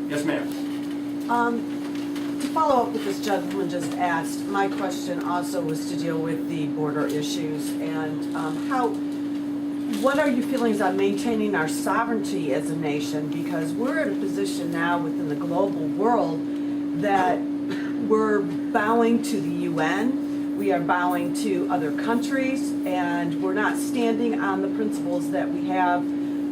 Yes, ma'am. To follow up with this gentleman just asked, my question also was to deal with the border issues and what are your feelings on maintaining our sovereignty as a nation? Because we're in a position now within the global world that we're bowing to the UN, we are bowing to other countries, and we're not standing on the principles that we have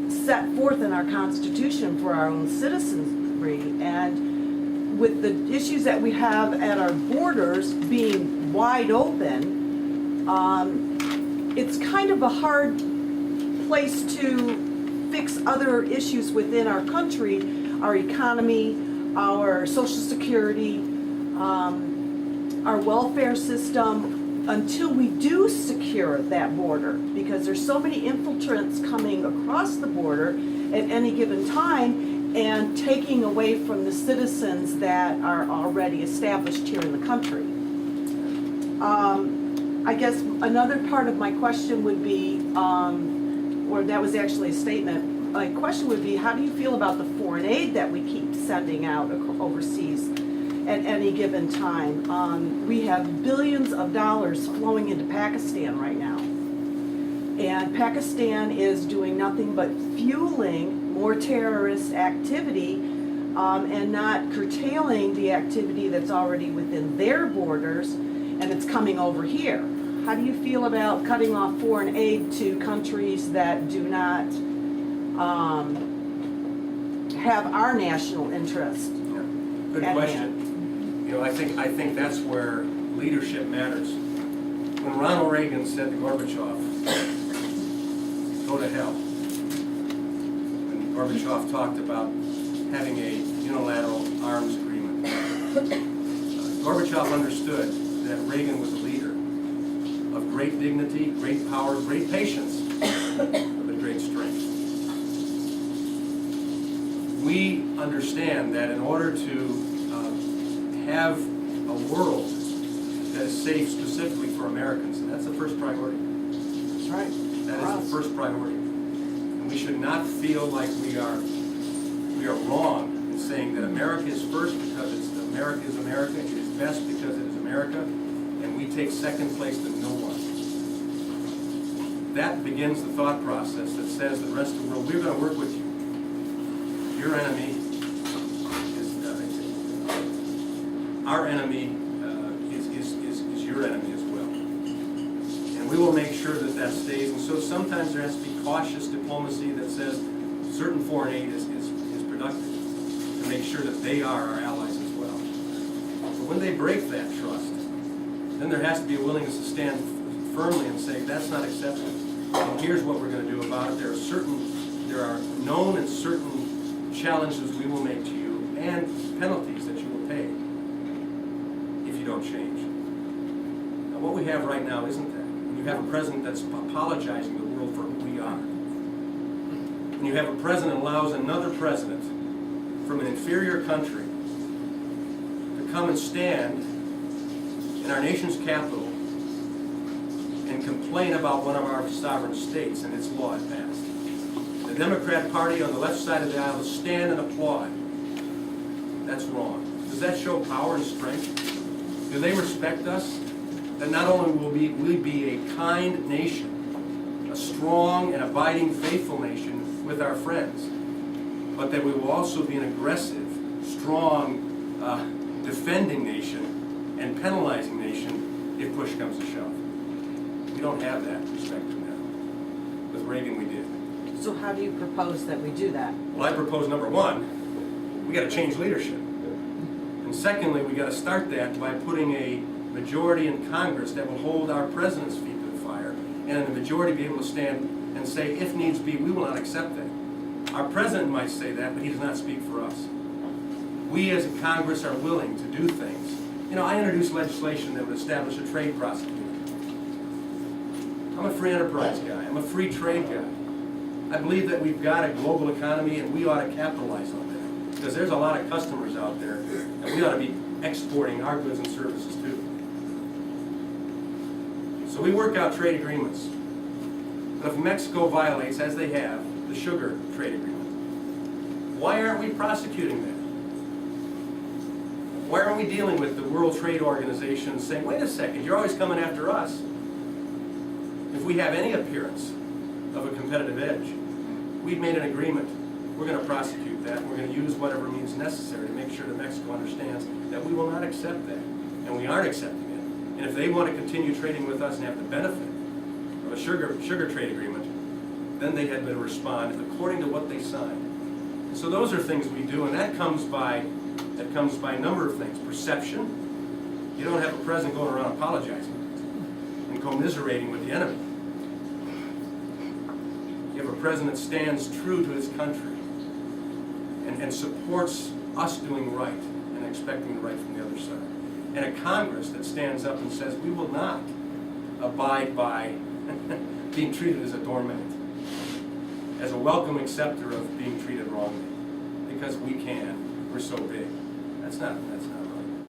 set forth in our Constitution for our own citizenry. And with the issues that we have at our borders being wide open, it's kind of a hard place to fix other issues within our country, our economy, our social security, our welfare system, until we do secure that border, because there's so many infiltrants coming across the border at any given time and taking away from the citizens that are already established here in the country. I guess another part of my question would be, or that was actually a statement, my question would be, how do you feel about the foreign aid that we keep sending out overseas at any given time? We have billions of dollars flowing into Pakistan right now. And Pakistan is doing nothing but fueling more terrorist activity and not curtailing the activity that's already within their borders, and it's coming over here. How do you feel about cutting off foreign aid to countries that do not have our national interest? Yeah. Good question. You know, I think that's where leadership matters. When Ronald Reagan said to Gorbachev, "Go to hell," when Gorbachev talked about having a unilateral arms agreement, Gorbachev understood that Reagan was a leader of great dignity, great power, great patience, but great strength. We understand that in order to have a world that is safe specifically for Americans, and that's the first priority. That's right. That is the first priority. And we should not feel like we are wrong in saying that America is first because America is America, it is best because it is America, and we take second place to no one. That begins the thought process that says to the rest of the world, we're going to work with you. Your enemy our enemy is your enemy as well. And we will make sure that that stays. And so sometimes there has to be cautious diplomacy that says certain foreign aid is productive to make sure that they are our allies as well. But when they break that trust, then there has to be a willingness to stand firmly and say, that's not acceptable. And here's what we're going to do about it. There are known and certain challenges we will make to you and penalties that you will pay if you don't change. Now, what we have right now isn't that. When you have a president that's apologizing to the world for who we are, when you have a president that allows another president from an inferior country to come and stand in our nation's capital and complain about one of our sovereign states and its law it passed. The Democrat Party on the left side of the aisle will stand and applaud. That's wrong. Does that show power and strength? Do they respect us? That not only will we be a kind nation, a strong and abiding, faithful nation with our friends, but that we will also be an aggressive, strong, defending nation and penalizing nation if push comes to shove. We don't have that perspective now. With Reagan, we did. So how do you propose that we do that? Well, I propose number one, we got to change leadership. And secondly, we got to start that by putting a majority in Congress that will hold our president's feet to the fire, and the majority be able to stand and say, if needs be, we will not accept that. Our president might say that, but he does not speak for us. We as a Congress are willing to do things. You know, I introduced legislation that would establish a trade prosecutor. I'm a free enterprise guy. I'm a free trade guy. I believe that we've got a global economy and we ought to capitalize on that. Because there's a lot of customers out there and we ought to be exporting our goods and services too. So we work out trade agreements. But if Mexico violates, as they have, the sugar trade agreement, why aren't we prosecuting that? Why aren't we dealing with the World Trade Organization saying, wait a second, you're always coming after us? If we have any appearance of a competitive edge, we've made an agreement. We're going to prosecute that. We're going to use whatever means necessary to make sure that Mexico understands that we will not accept that. And we aren't accepting it. And if they want to continue trading with us and have the benefit of a sugar trade agreement, then they had better respond according to what they signed. And so those are things we do, and that comes by a number of things. Perception. You don't have a president going around apologizing and commiserating with the enemy. You have a president that stands true to his country and supports us doing right and expecting the right from the other side. And a Congress that stands up and says, we will not abide by being treated as a doormat, as a welcome acceptor of being treated wrongly, because we can, we're so big. That's not